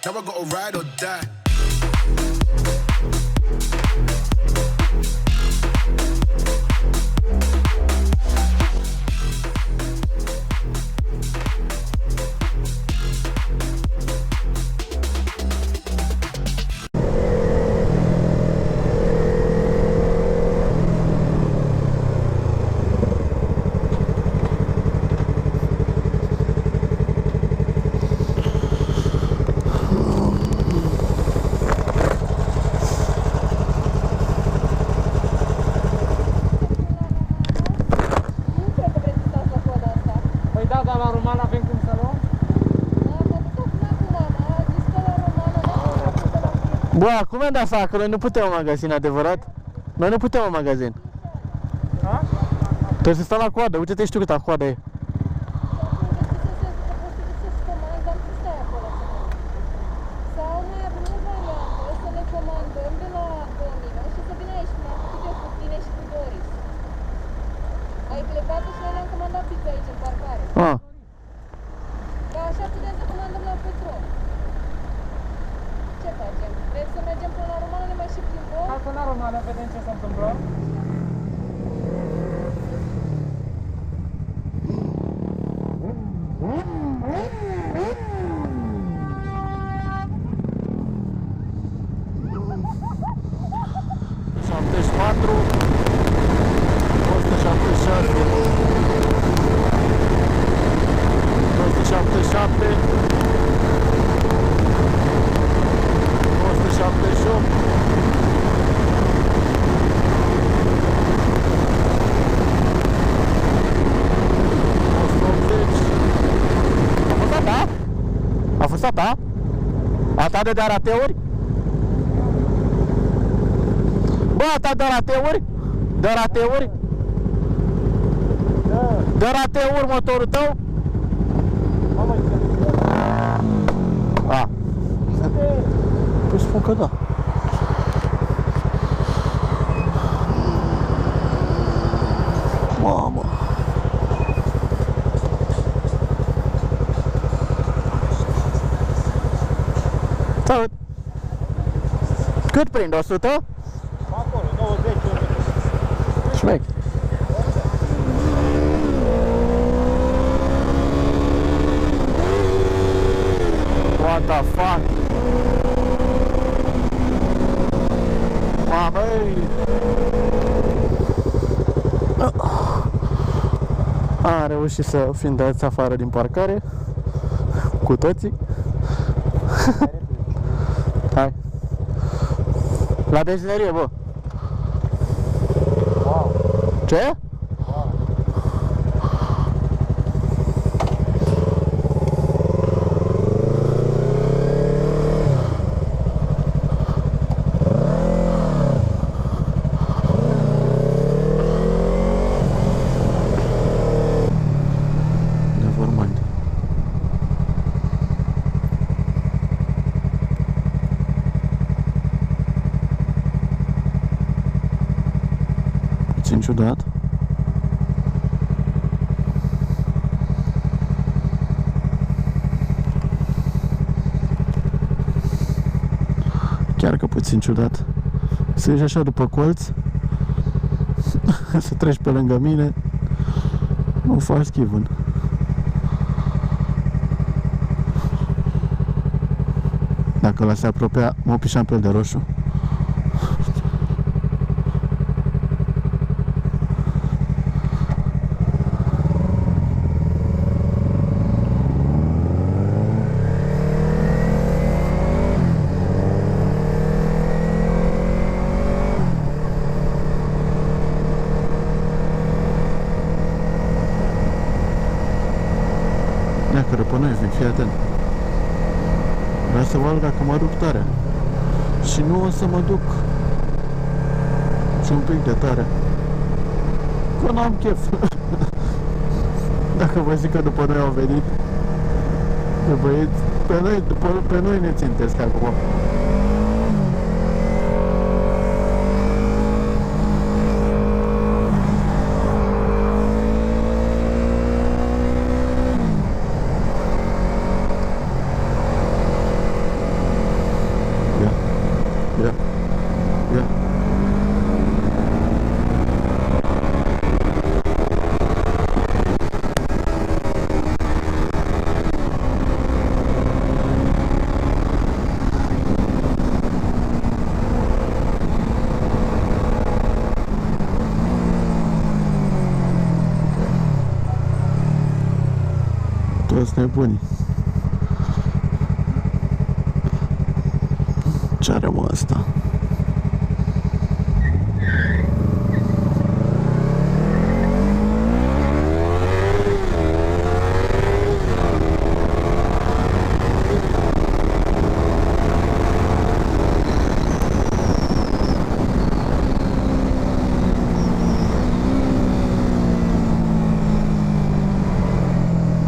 Now I gotta ride or die. Bă, acum am dat afară, că noi nu putem în magazin, adevărat? Noi nu putem în magazin. Da? Trebuie să stăm la coadă, uite-te și tu câta coadă e. Sau mai avem o variantă, să ne comandăm de la domino și să vină aici, cum am făcut eu cu tine și cu Doris. Ai plecat și noi ne-am comandat pizza aici, în parcare. Ah. Dar așa putem să comandăm la petrol. Ce facem? Vrem să mergem până la Romană, ne mai și plimbăm? Hai până la Romană, vedem ce se întâmplă. A fost a ta? A ta de rateuri? Bă, a ta de rateuri? De rateuri? De rateuri motorul tău? A. Păi spun că da. Mamă. Salut! Cât prind? 100? Acolo, 20, 100. Șmec. What the fuck? Mamăi! Am reușit să fim dați afară din parcare cu toții. Hai. La benzinărie, bă. Wow. Ce? Wow. Never mind. Puțin ciudat. Chiar că puțin ciudat. Să ieși așa după colț, să treci pe lângă mine, nu faci schivân. Dacă ăla se apropia, mă pișam pe el de roșu. Neacără pe noi, fii atent. Vreau să văd dacă mă duc tare. Și nu o să mă duc și un pic de tare. Că n-am chef. Dacă vă zic că după noi au venit de băieți, pe noi ne țintesc acum. nebuni. Ce are mă asta?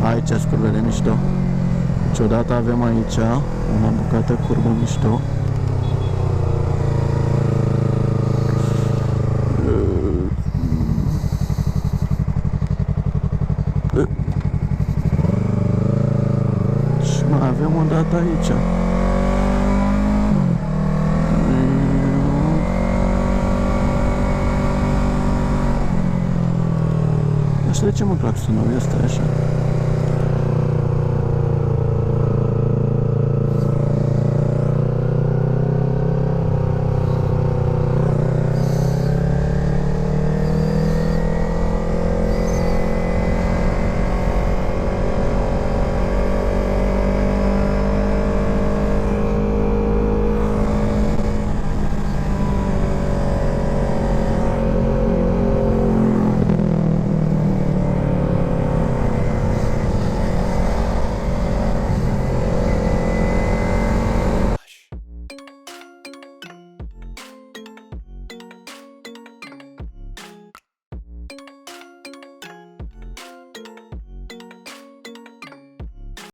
Aici sunt curbele mișto. Niciodată avem aici una bucată curbă mișto. Și mai avem o dată aici. Așa de ce mă claxonul este așa?